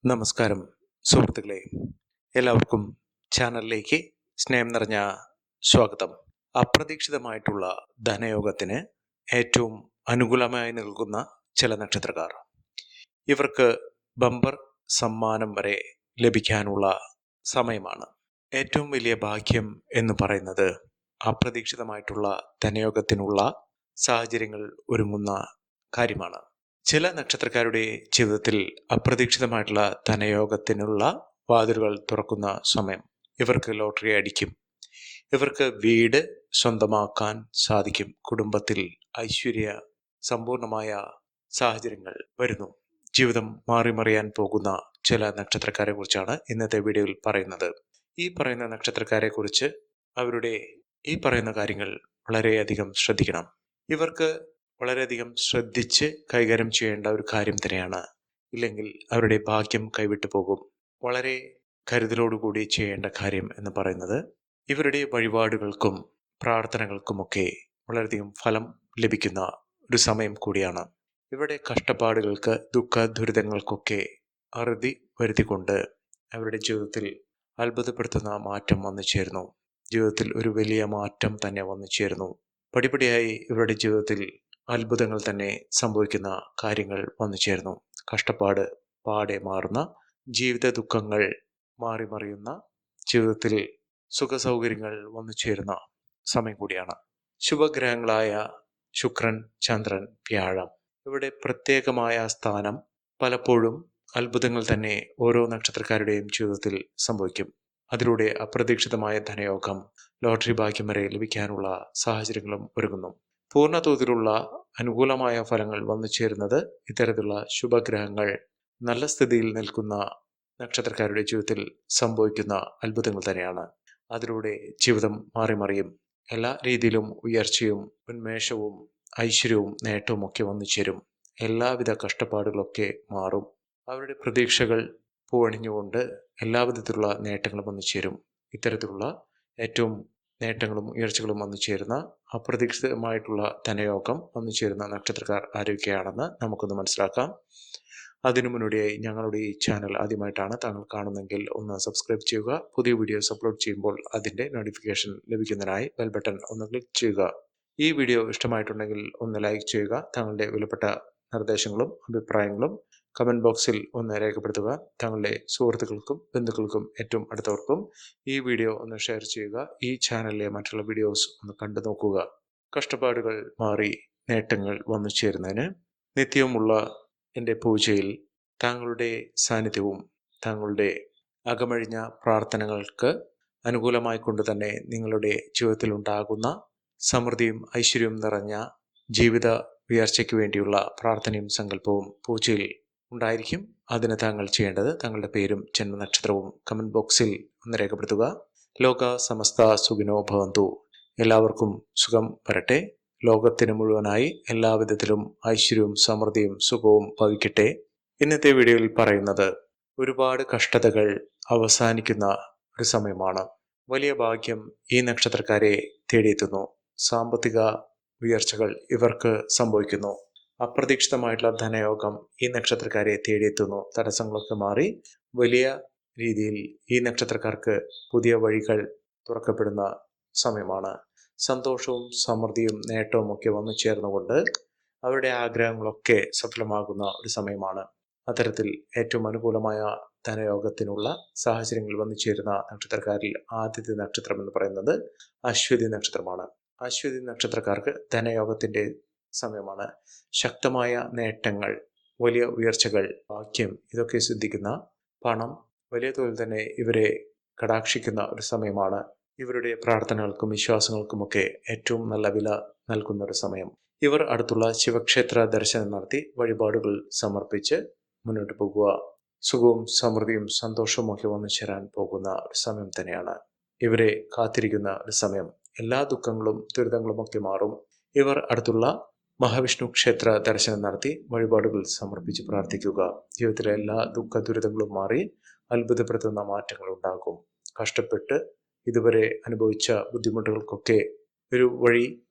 നമസ്കാരം സുഹൃത്തുക്കളെ, എല്ലാവർക്കും ചാനലിലേക്ക് സ്നേഹം നിറഞ്ഞ സ്വാഗതം. അപ്രതീക്ഷിതമായിട്ടുള്ള ധനയോഗത്തിന് ഏറ്റവും അനുകൂലമായി നിൽക്കുന്ന ചില നക്ഷത്രക്കാർ, ഇവർക്ക് ബമ്പർ സമ്മാനം വരെ ലഭിക്കാനുള്ള സമയമാണ്. ഏറ്റവും വലിയ ഭാഗ്യം എന്ന് പറയുന്നത് അപ്രതീക്ഷിതമായിട്ടുള്ള ധനയോഗത്തിനുള്ള സാഹചര്യങ്ങൾ ഒരുങ്ങുന്ന കാര്യമാണ്. ചില നക്ഷത്രക്കാരുടെ ജീവിതത്തിൽ അപ്രതീക്ഷിതമായിട്ടുള്ള ധനയോഗത്തിനുള്ള വാതിലുകൾ തുറക്കുന്ന സമയം. ഇവർക്ക് ലോട്ടറി അടിക്കും. ഇവർക്ക് വീട് സ്വന്തമാക്കാൻ സാധിക്കും. കുടുംബത്തിൽ ഐശ്വര്യ സമ്പൂർണമായ സാഹചര്യങ്ങൾ വരുന്നു. ജീവിതം മാറിമറിയാൻ പോകുന്ന ചില നക്ഷത്രക്കാരെ കുറിച്ചാണ് ഇന്നത്തെ വീഡിയോയിൽ പറയുന്നത്. ഈ പറയുന്ന നക്ഷത്രക്കാരെ കുറിച്ച് അവരുടെ ഈ പറയുന്ന കാര്യങ്ങൾ വളരെയധികം ശ്രദ്ധിക്കണം. ഇവർക്ക് വളരെയധികം ശ്രദ്ധിച്ച് കൈകാര്യം ചെയ്യേണ്ട ഒരു കാര്യം തന്നെയാണ്. ഇല്ലെങ്കിൽ അവരുടെ ഭാഗ്യം കൈവിട്ടു പോകും. വളരെ കരുതലോടുകൂടി ചെയ്യേണ്ട കാര്യം എന്ന് പറയുന്നത് ഇവരുടെ വഴിപാടുകൾക്കും പ്രാർത്ഥനകൾക്കുമൊക്കെ വളരെയധികം ഫലം ലഭിക്കുന്ന ഒരു സമയം കൂടിയാണ്. ഇവരുടെ കഷ്ടപ്പാടുകൾക്ക് ദുഃഖ ദുരിതങ്ങൾക്കൊക്കെ അറുതി വരുത്തിക്കൊണ്ട് അവരുടെ ജീവിതത്തിൽ അത്ഭുതപ്പെടുത്തുന്ന മാറ്റം വന്നു ചേരുന്നു. ജീവിതത്തിൽ ഒരു വലിയ മാറ്റം തന്നെ വന്നു ചേരുന്നു. പടിപടിയായി ഇവരുടെ ജീവിതത്തിൽ അത്ഭുതങ്ങൾ തന്നെ സംഭവിക്കുന്ന കാര്യങ്ങൾ വന്നു ചേർന്നു. കഷ്ടപ്പാട് പാടെ മാറുന്ന, ജീവിത ദുഃഖങ്ങൾ മാറിമറിയുന്ന, ജീവിതത്തിൽ സുഖസൗകര്യങ്ങൾ വന്നു ചേരുന്ന സമയം കൂടിയാണ്. ശുഭഗ്രഹങ്ങളായ ശുക്രൻ, ചന്ദ്രൻ, വ്യാഴം ഇവിടെ പ്രത്യേകമായ സ്ഥാനം പലപ്പോഴും അത്ഭുതങ്ങൾ തന്നെ ഓരോ നക്ഷത്രക്കാരുടെയും ജീവിതത്തിൽ സംഭവിക്കും. അതിലൂടെ അപ്രതീക്ഷിതമായ ധനയോഗം, ലോട്ടറി ഭാഗ്യം വരെ ലഭിക്കാനുള്ള സാഹചര്യങ്ങളും ഒരുങ്ങുന്നു. പൂർണ്ണ തോതിലുള്ള അനുകൂലമായ ഫലങ്ങൾ വന്നു ചേരുന്നത് ഇത്തരത്തിലുള്ള ശുഭഗ്രഹങ്ങൾ നല്ല സ്ഥിതിയിൽ നിൽക്കുന്ന നക്ഷത്രക്കാരുടെ ജീവിതത്തിൽ സംഭവിക്കുന്ന അത്ഭുതങ്ങൾ തന്നെയാണ്. അതിലൂടെ ജീവിതം മാറിമറിയും. എല്ലാ രീതിയിലും ഉയർച്ചയും ഉന്മേഷവും ഐശ്വര്യവും നേട്ടവും ഒക്കെ വന്നു ചേരും. എല്ലാവിധ കഷ്ടപ്പാടുകളൊക്കെ മാറും. അവരുടെ പ്രതീക്ഷകൾ പൂവണിഞ്ഞുകൊണ്ട് എല്ലാവിധത്തിലുള്ള നേട്ടങ്ങളും വന്നു ചേരും. ഇത്തരത്തിലുള്ള ഏറ്റവും നേട്ടങ്ങളും ഉയർച്ചകളും വന്നു ചേരുന്ന അപ്രതീക്ഷിതമായിട്ടുള്ള ധനയോഗം വന്നു ചേരുന്ന നക്ഷത്രക്കാർ ആരൊക്കെയാണെന്ന് നമുക്കൊന്ന് മനസ്സിലാക്കാം. അതിനു മുന്നോടിയായി ഞങ്ങളുടെ ഈ ചാനൽ ആദ്യമായിട്ടാണ് താങ്കൾ കാണുന്നതെങ്കിൽ ഒന്ന് സബ്സ്ക്രൈബ് ചെയ്യുക. പുതിയ വീഡിയോസ് അപ്ലോഡ് ചെയ്യുമ്പോൾ അതിൻ്റെ നോട്ടിഫിക്കേഷൻ ലഭിക്കുന്നതിനായി ബെൽ ബട്ടൺ ഒന്ന് ക്ലിക്ക് ചെയ്യുക. ഈ വീഡിയോ ഇഷ്ടമായിട്ടുണ്ടെങ്കിൽ ഒന്ന് ലൈക്ക് ചെയ്യുക. താങ്കളുടെ വിലപ്പെട്ട നിർദ്ദേശങ്ങളും അഭിപ്രായങ്ങളും കമൻറ്റ് ബോക്സിൽ ഒന്ന് രേഖപ്പെടുത്തുക. താങ്കളുടെ സുഹൃത്തുക്കൾക്കും ബന്ധുക്കൾക്കും ഏറ്റവും അടുത്തവർക്കും ഈ വീഡിയോ ഒന്ന് ഷെയർ ചെയ്യുക. ഈ ചാനലിലെ മറ്റുള്ള വീഡിയോസ് ഒന്ന് കണ്ടു നോക്കുക. കഷ്ടപ്പാടുകൾ മാറി നേട്ടങ്ങൾ വന്നു ചേരുന്നതിന് നിത്യവുമുള്ള എൻ്റെ പൂജയിൽ താങ്കളുടെ സാന്നിധ്യവും താങ്കളുടെ അകമഴിഞ്ഞ പ്രാർത്ഥനകൾക്ക് അനുകൂലമായി കൊണ്ട് തന്നെ നിങ്ങളുടെ ജീവിതത്തിൽ ഉണ്ടാകുന്ന സമൃദ്ധിയും ഐശ്വര്യവും നിറഞ്ഞ ജീവിത ഉയർച്ചയ്ക്ക് വേണ്ടിയുള്ള പ്രാർത്ഥനയും സങ്കല്പവും പൂജയിൽ ഉണ്ടായിരിക്കും. അതിന് താങ്കൾ ചെയ്യേണ്ടത് താങ്കളുടെ പേരും ജന്മനക്ഷത്രവും കമൻറ്റ് ബോക്സിൽ ഒന്ന് രേഖപ്പെടുത്തുക. ലോക സമസ്ത സുഖിനോ ഭവന്തു. എല്ലാവർക്കും സുഖം വരട്ടെ. ലോകത്തിന് മുഴുവനായി എല്ലാവിധത്തിലും ഐശ്വര്യവും സമൃദ്ധിയും സുഖവും ഭവിക്കട്ടെ. ഇന്നത്തെ വീഡിയോയിൽ പറയുന്നത് ഒരുപാട് കഷ്ടതകൾ അവസാനിക്കുന്ന ഒരു സമയമാണ്. വലിയ ഭാഗ്യം ഈ നക്ഷത്രക്കാരെ തേടിയെത്തുന്നു. സാമ്പത്തിക ഉയർച്ചകൾ ഇവർക്ക് സംഭവിക്കുന്നു. അപ്രതീക്ഷിതമായിട്ടുള്ള ധനയോഗം ഈ നക്ഷത്രക്കാരെ തേടിയെത്തുന്നു. തടസ്സങ്ങളൊക്കെ മാറി വലിയ രീതിയിൽ ഈ നക്ഷത്രക്കാർക്ക് പുതിയ വഴികൾ തുറക്കപ്പെടുന്ന സമയമാണ്. സന്തോഷവും സമൃദ്ധിയും നേട്ടവും ഒക്കെ വന്നു ചേർന്നുകൊണ്ട് അവരുടെ ആഗ്രഹങ്ങളൊക്കെ സഫലമാകുന്ന ഒരു സമയമാണ്. അത്തരത്തിൽ ഏറ്റവും അനുകൂലമായ ധനയോഗത്തിനുള്ള സാഹചര്യങ്ങൾ വന്നു ചേരുന്ന നക്ഷത്രക്കാരിൽ ആദ്യത്തെ നക്ഷത്രം എന്ന് പറയുന്നത് അശ്വതി നക്ഷത്രമാണ്. അശ്വതി നക്ഷത്രക്കാർക്ക് ധനയോഗത്തിൻ്റെ സമയമാണ്. ശക്തമായ നേട്ടങ്ങൾ, വലിയ ഉയർച്ചകൾ, ഭാഗ്യം ഇതൊക്കെ സിദ്ധിക്കുന്ന, പണം വലിയ തോതിൽ തന്നെ ഇവരെ കടാക്ഷിക്കുന്ന ഒരു സമയമാണ്. ഇവരുടെ പ്രാർത്ഥനകൾക്കും വിശ്വാസങ്ങൾക്കുമൊക്കെ ഏറ്റവും നല്ല വില നൽകുന്ന ഒരു സമയം. ഇവർ അടുത്തുള്ള ശിവക്ഷേത്ര ദർശനം നടത്തി വഴിപാടുകൾ സമർപ്പിച്ച് മുന്നോട്ട് പോകുക. സുഖവും സമൃദ്ധിയും സന്തോഷവും ഒക്കെ വന്നു ചേരാൻ പോകുന്ന ഒരു സമയം തന്നെയാണ്. ഇവരെ കാത്തിരിക്കുന്ന ഒരു സമയം. എല്ലാ ദുഃഖങ്ങളും ദുരിതങ്ങളും ഒക്കെ മാറും. ഇവർ അടുത്തുള്ള മഹാവിഷ്ണു ക്ഷേത്ര ദർശനം നടത്തി വഴിപാടുകൾ സമർപ്പിച്ച് പ്രാർത്ഥിക്കുക. ജീവിതത്തിലെ എല്ലാ ദുഃഖ ദുരിതങ്ങളും മാറി അത്ഭുതപ്പെടുത്തുന്ന മാറ്റങ്ങൾ ഉണ്ടാകും. കഷ്ടപ്പെട്ട് ഇതുവരെ അനുഭവിച്ച ബുദ്ധിമുട്ടുകൾക്കൊക്കെ ഒരു വഴി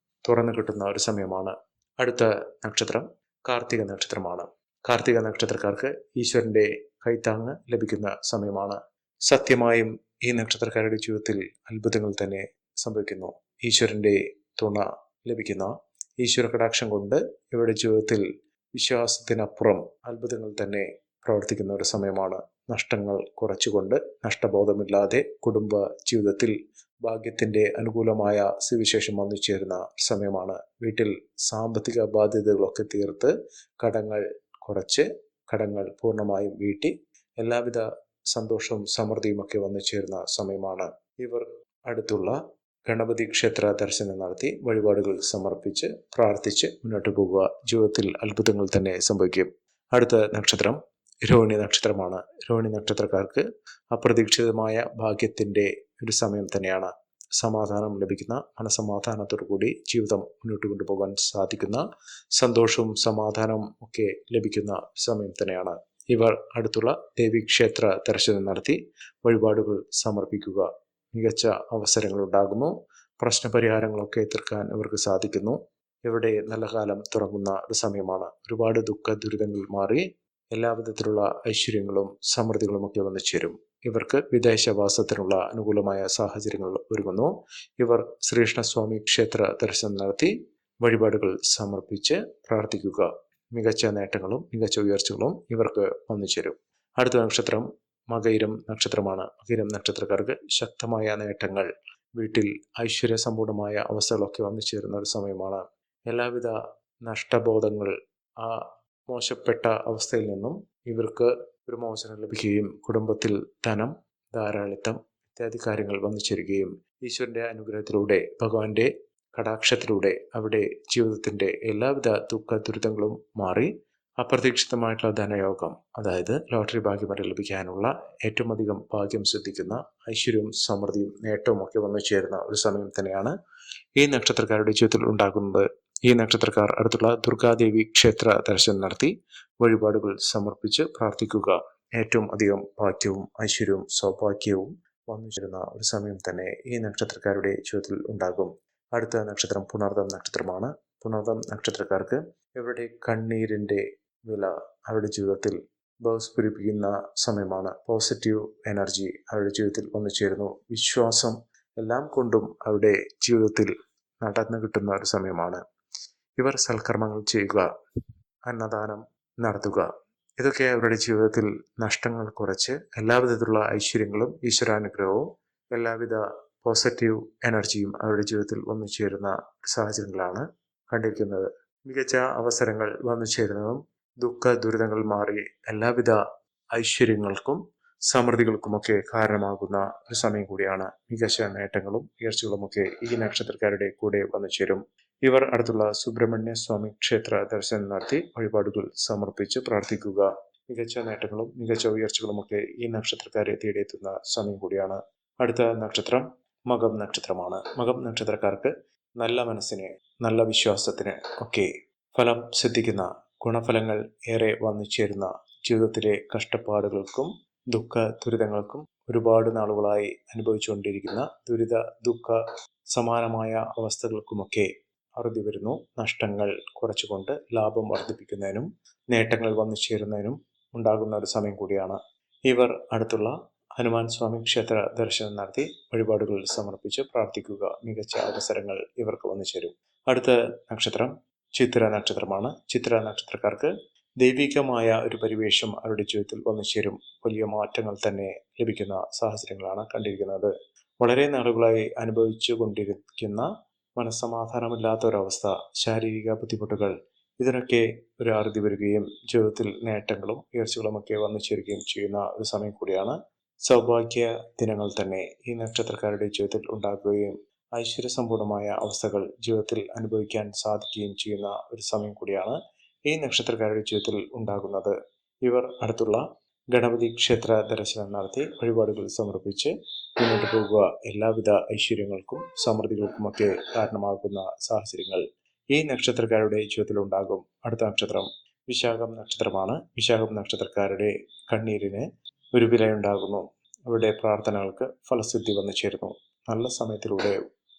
തുറന്നു കിട്ടുന്ന ഒരു സമയമാണ്. അടുത്ത നക്ഷത്രം കാർത്തിക നക്ഷത്രമാണ്. കാർത്തിക നക്ഷത്രക്കാർക്ക് ഈശ്വരൻ്റെ കൈത്താങ്ങ് ലഭിക്കുന്ന സമയമാണ്. സത്യമായും ഈ നക്ഷത്രക്കാരുടെ ജീവിതത്തിൽ അത്ഭുതങ്ങൾ തന്നെ സംഭവിക്കുന്നു. ഈശ്വരന്റെ തുണ ലഭിക്കുന്ന, ഈശ്വര കടാക്ഷം കൊണ്ട് ഇവരുടെ ജീവിതത്തിൽ വിശ്വാസത്തിനപ്പുറം അത്ഭുതങ്ങൾ തന്നെ പ്രവർത്തിക്കുന്ന ഒരു സമയമാണ്. നഷ്ടങ്ങൾ കുറച്ചുകൊണ്ട് നഷ്ടബോധമില്ലാതെ കുടുംബ ജീവിതത്തിൽ ഭാഗ്യത്തിന്റെ അനുകൂലമായ സുവിശേഷം വന്നു ചേരുന്ന സമയമാണ്. വീട്ടിൽ സാമ്പത്തിക ബാധ്യതകളൊക്കെ തീർത്ത് കടങ്ങൾ കുറച്ച് കടങ്ങൾ പൂർണ്ണമായും വീട്ടി എല്ലാവിധ സന്തോഷവും സമൃദ്ധിയും ഒക്കെ വന്നു ചേരുന്ന സമയമാണ്. ഇവർ അടുത്തുള്ള ഗണപതി ക്ഷേത്ര ദർശനം നടത്തി വഴിപാടുകൾ സമർപ്പിച്ച് പ്രാർത്ഥിച്ച് മുന്നോട്ട് പോകുക. ജീവിതത്തിൽ അത്ഭുതങ്ങൾ തന്നെ സംഭവിക്കും. അടുത്ത നക്ഷത്രം രോഹിണി നക്ഷത്രമാണ്. രോഹിണി നക്ഷത്രക്കാർക്ക് അപ്രതീക്ഷിതമായ ഭാഗ്യത്തിന്റെ ഒരു സമയം തന്നെയാണ്. സമാധാനം ലഭിക്കുന്ന, മനസമാധാനത്തോടു കൂടി ജീവിതം മുന്നോട്ട് കൊണ്ടുപോകാൻ സാധിക്കുന്ന, സന്തോഷവും സമാധാനവും ഒക്കെ ലഭിക്കുന്ന സമയം തന്നെയാണ്. ഇവർ അടുത്തുള്ള ദേവീക്ഷേത്ര ദർശനം നടത്തി വഴിപാടുകൾ സമർപ്പിക്കുക. മികച്ച അവസരങ്ങൾ ഉണ്ടാകുന്നു. പ്രശ്നപരിഹാരങ്ങളൊക്കെ തീർക്കാൻ ഇവർക്ക് സാധിക്കുന്നു. ഇവിടെ നല്ല കാലം തുടങ്ങുന്ന ഒരു സമയമാണ്. ഒരുപാട് ദുഃഖ ദുരിതങ്ങൾ മാറി എല്ലാവിധത്തിലുള്ള ഐശ്വര്യങ്ങളും സമൃദ്ധികളും ഒക്കെ വന്നു ചേരും. ഇവർക്ക് വിദേശവാസത്തിനുള്ള അനുകൂലമായ സാഹചര്യങ്ങൾ ഒരുങ്ങുന്നു. ഇവർ ശ്രീകൃഷ്ണസ്വാമി ക്ഷേത്ര ദർശനം നടത്തി വഴിപാടുകൾ സമർപ്പിച്ച് പ്രാർത്ഥിക്കുക. മികച്ച നേട്ടങ്ങളും മികച്ച ഉയർച്ചകളും ഇവർക്ക് വന്നു ചേരും. അടുത്ത നക്ഷത്രം മകയിരം നക്ഷത്രമാണ്. മകയിരം നക്ഷത്രക്കാർക്ക് ശക്തമായ നേട്ടങ്ങൾ, വീട്ടിൽ ഐശ്വര്യസമ്പൂർണമായ അവസ്ഥകളൊക്കെ വന്നു ചേരുന്ന ഒരു സമയമാണ്. എല്ലാവിധ നഷ്ടബോധങ്ങൾ, ആ മോശപ്പെട്ട അവസ്ഥയിൽ നിന്നും ഇവർക്ക് ഒരു മോചനം ലഭിക്കുകയും കുടുംബത്തിൽ ധനം, ധാരാളിത്തം ഇത്യാദി കാര്യങ്ങൾ വന്നു ചേരുകയും ഈശ്വരന്റെ അനുഗ്രഹത്തിലൂടെ, ഭഗവാന്റെ കടാക്ഷത്തിലൂടെ അവിടെ ജീവിതത്തിന്റെ എല്ലാവിധ ദുഃഖ ദുരിതങ്ങളും മാറി അപ്രതീക്ഷിതമായിട്ടുള്ള ധനയോഗം, അതായത് ലോട്ടറി ഭാഗ്യം വരെ ലഭിക്കാനുള്ള ഏറ്റവും അധികം ഭാഗ്യം സിദ്ധിക്കുന്ന ഐശ്വര്യവും സമൃദ്ധിയും നേട്ടവും ഒക്കെ വന്നു ചേരുന്ന ഒരു സമയം തന്നെയാണ് ഈ നക്ഷത്രക്കാരുടെ ജീവിതത്തിൽ ഉണ്ടാകുന്നത്. ഈ നക്ഷത്രക്കാർ അടുത്തുള്ള ദുർഗാദേവി ക്ഷേത്ര ദർശനം നടത്തി വഴിപാടുകൾ സമർപ്പിച്ച് പ്രാർത്ഥിക്കുക. ഏറ്റവും അധികം ഭാഗ്യവും ഐശ്വര്യവും സൗഭാഗ്യവും വന്നു ചേരുന്ന ഒരു സമയം തന്നെ ഈ നക്ഷത്രക്കാരുടെ ജീവിതത്തിൽ ഉണ്ടാകും. അടുത്ത നക്ഷത്രം പുണർദം നക്ഷത്രമാണ്. പുണർദം നക്ഷത്രക്കാർക്ക് ഇവരുടെ കണ്ണീരിന്റെ വില അവരുടെ ജീവിതത്തിൽ ബോസ്ഫുരിപ്പിക്കുന്ന സമയമാണ്. പോസിറ്റീവ് എനർജി അവരുടെ ജീവിതത്തിൽ വന്നു ചേരുന്നു. വിശ്വാസം എല്ലാം കൊണ്ടും അവരുടെ ജീവിതത്തിൽ നടന്നു കിട്ടുന്ന ഒരു സമയമാണ്. ഇവർ സൽക്കർമ്മങ്ങൾ ചെയ്യുക, അന്നദാനം നടത്തുക. ഇതൊക്കെ അവരുടെ ജീവിതത്തിൽ നഷ്ടങ്ങൾ കുറച്ച് എല്ലാവിധത്തിലുള്ള ഐശ്വര്യങ്ങളും ഈശ്വരാനുഗ്രഹവും എല്ലാവിധ പോസിറ്റീവ് എനർജിയും അവരുടെ ജീവിതത്തിൽ വന്നു ചേരുന്ന സാഹചര്യങ്ങളാണ് കണ്ടിരിക്കുന്നത്. മികച്ച അവസരങ്ങൾ വന്നു ചേരുന്നതും ദുഃഖ ദുരിതങ്ങൾ മാറി എല്ലാവിധ ഐശ്വര്യങ്ങൾക്കും സമൃദ്ധികൾക്കുമൊക്കെ കാരണമാകുന്ന ഒരു സമയം കൂടിയാണ്. മികച്ച നേട്ടങ്ങളും ഉയർച്ചകളുമൊക്കെ ഈ നക്ഷത്രക്കാരുടെ കൂടെ വന്നു ചേരും. ഇവർ അടുത്തുള്ള സുബ്രഹ്മണ്യ സ്വാമി ക്ഷേത്ര ദർശനം നടത്തി വഴിപാടുകൾ സമർപ്പിച്ച് പ്രാർത്ഥിക്കുക. മികച്ച നേട്ടങ്ങളും മികച്ച ഉയർച്ചകളുമൊക്കെ ഈ നക്ഷത്രക്കാരെ തേടിയെത്തുന്ന സമയം കൂടിയാണ്. അടുത്ത നക്ഷത്രം മകം നക്ഷത്രമാണ്. മകം നക്ഷത്രക്കാർക്ക് നല്ല മനസ്സിന്, നല്ല വിശ്വാസത്തിന് ഒക്കെ ഫലം സിദ്ധിക്കുന്ന, ഗുണഫലങ്ങൾ ഏറെ വന്നു ചേരുന്ന, ജീവിതത്തിലെ കഷ്ടപ്പാടുകൾക്കും ദുഃഖ ദുരിതങ്ങൾക്കും ഒരുപാട് നാളുകളായി അനുഭവിച്ചുകൊണ്ടിരിക്കുന്ന ദുരിത ദുഃഖ സമാനമായ അവസ്ഥകൾക്കുമൊക്കെ അറുതി വരുന്നു. നഷ്ടങ്ങൾ കുറച്ചുകൊണ്ട് ലാഭം വർദ്ധിപ്പിക്കുന്നതിനും നേട്ടങ്ങൾ വന്നു ചേരുന്നതിനും ഉണ്ടാകുന്ന ഒരു സമയം കൂടിയാണ്. ഇവർ അടുത്തുള്ള ഹനുമാൻ സ്വാമി ക്ഷേത്ര ദർശനം നടത്തി വഴിപാടുകൾ സമർപ്പിച്ച് പ്രാർത്ഥിക്കുക. മികച്ച അവസരങ്ങൾ ഇവർക്ക് വന്നു ചേരും. അടുത്ത നക്ഷത്രം ചിത്ര നക്ഷത്രമാണ്. ചിത്ര നക്ഷത്രക്കാർക്ക് ദൈവികമായ ഒരു പരിവേഷം അവരുടെ ജീവിതത്തിൽ വന്നു ചേരും. വലിയ മാറ്റങ്ങൾ തന്നെ ലഭിക്കുന്ന സാഹചര്യങ്ങളാണ് കണ്ടിരിക്കുന്നത്. വളരെ നാളുകളായി അനുഭവിച്ചു കൊണ്ടിരിക്കുന്ന മനസ്സമാധാനമില്ലാത്ത ഒരവസ്ഥ, ശാരീരിക ബുദ്ധിമുട്ടുകൾ, ഇതിനൊക്കെ ഒരു അറുതി വരികയും ജീവിതത്തിൽ നേട്ടങ്ങളും ഉയർച്ചകളുമൊക്കെ വന്നു ചേരുകയും ചെയ്യുന്ന ഒരു സമയം കൂടിയാണ്. സൗഭാഗ്യ ദിനങ്ങൾ തന്നെ ഈ നക്ഷത്രക്കാരുടെ ജീവിതത്തിൽ ഉണ്ടാകുകയും ഐശ്വര്യസമ്പൂർണമായ അവസ്ഥകൾ ജീവിതത്തിൽ അനുഭവിക്കാൻ സാധിക്കുകയും ചെയ്യുന്ന ഒരു സമയം കൂടിയാണ് ഈ നക്ഷത്രക്കാരുടെ ജീവിതത്തിൽ ഉണ്ടാകുന്നത്. ഇവർ അടുത്തുള്ള ഗണപതി ക്ഷേത്ര ദർശനം നടത്തി വഴിപാടുകൾ സമർപ്പിച്ച് മുന്നോട്ട് പോകുക. എല്ലാവിധ ഐശ്വര്യങ്ങൾക്കും സമൃദ്ധികൾക്കുമൊക്കെ കാരണമാകുന്ന സാഹചര്യങ്ങൾ ഈ നക്ഷത്രക്കാരുടെ ജീവിതത്തിൽ ഉണ്ടാകും. അടുത്ത നക്ഷത്രം വിശാഖം നക്ഷത്രമാണ്. വിശാഖം നക്ഷത്രക്കാരുടെ കണ്ണീരിന് ഒരു വിലയുണ്ടാകുന്നു. അവരുടെ പ്രാർത്ഥനകൾക്ക് ഫലസിദ്ധി വന്നു ചേരുന്നു. നല്ല സമയത്തിലൂടെ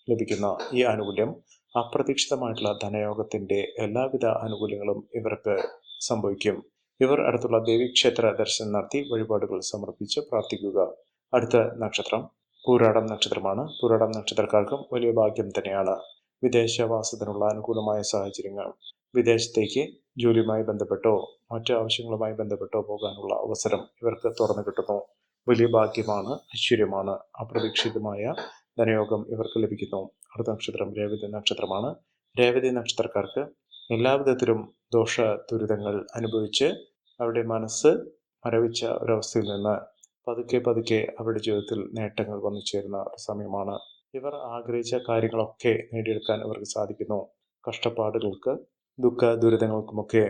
ലഭിക്കുന്ന ഈ ആനുകൂല്യം അപ്രതീക്ഷിതമായിട്ടുള്ള ധനയോഗത്തിന്റെ എല്ലാവിധ ആനുകൂല്യങ്ങളും ഇവർക്ക് സംഭവിക്കും. ഇവർ അടുത്തുള്ള ദേവീക്ഷേത്ര ദർശനം നടത്തി വഴിപാടുകൾ സമർപ്പിച്ച് പ്രാർത്ഥിക്കുക. അടുത്ത നക്ഷത്രം പൂരാടം നക്ഷത്രമാണ്. പൂരാടം നക്ഷത്രക്കാർക്കും വലിയ ഭാഗ്യം തന്നെയാണ്. വിദേശവാസത്തിനുള്ള അനുകൂലമായ സാഹചര്യങ്ങൾ, വിദേശത്തേക്ക് ജോലിയുമായി ബന്ധപ്പെട്ടോ മറ്റു ആവശ്യങ്ങളുമായി ബന്ധപ്പെട്ടോ പോകാനുള്ള അവസരം ഇവർക്ക് തുറന്നു കിട്ടുന്നു. വലിയ ഭാഗ്യമാണ്, ഐശ്വര്യമാണ്. അപ്രതീക്ഷിതമായ ധനയോഗം ഇവർക്ക് ലഭിക്കുന്നു. അടുത്ത നക്ഷത്രം രേവതി നക്ഷത്രമാണ്. രേവതി നക്ഷത്രക്കാർക്ക് എല്ലാവിധത്തിലും ദോഷ ദുരിതങ്ങൾ അനുഭവിച്ച് അവരുടെ മനസ്സ് മരവിച്ച ഒരവസ്ഥയിൽ നിന്ന് പതുക്കെ അവരുടെ ജീവിതത്തിൽ നേട്ടങ്ങൾ വന്നു ചേരുന്ന ഒരു സമയമാണ്. ഇവർ ആഗ്രഹിച്ച കാര്യങ്ങളൊക്കെ നേടിയെടുക്കാൻ ഇവർക്ക് സാധിക്കുന്നു. കഷ്ടപ്പാടുകൾക്ക് ദുഃഖ ദുരിതങ്ങൾക്കുമൊക്കെ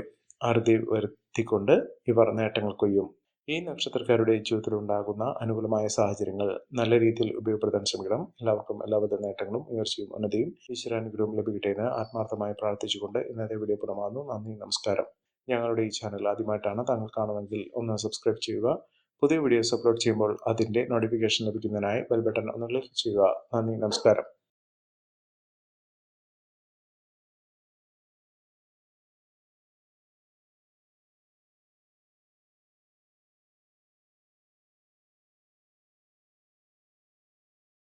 അറുതി വരുത്തിക്കൊണ്ട് ഇവർ നേട്ടങ്ങൾ കൊയ്യും. ഈ നക്ഷത്രക്കാരുടെ ജീവിതത്തിൽ ഉണ്ടാകുന്ന അനുകൂലമായ സാഹചര്യങ്ങൾ നല്ല രീതിയിൽ ഉപയോഗപ്പെടുത്താൻ ശ്രമിക്കണം. എല്ലാവർക്കും എല്ലാവിധ നേട്ടങ്ങളും ഉയർച്ചയും ഉന്നതിയും ഈശ്വരാനുഗ്രഹവും ലഭിക്കട്ടെ എന്ന് ആത്മാർത്ഥമായി പ്രാർത്ഥിച്ചുകൊണ്ട് ഇന്നത്തെ വീഡിയോ പൂർണ്ണമാകുന്നു. നന്ദി, നമസ്കാരം. ഞങ്ങളുടെ ഈ ചാനൽ ആദ്യമായിട്ടാണ് താങ്കൾ കാണുന്നതെങ്കിൽ ഒന്ന് സബ്സ്ക്രൈബ് ചെയ്യുക. പുതിയ വീഡിയോസ് അപ്ലോഡ് ചെയ്യുമ്പോൾ അതിൻ്റെ നോട്ടിഫിക്കേഷൻ ലഭിക്കുന്നതിനായി ബെൽ ബട്ടൺ ഒന്ന് ക്ലിക്ക് ചെയ്യുക. നന്ദി, നമസ്കാരം.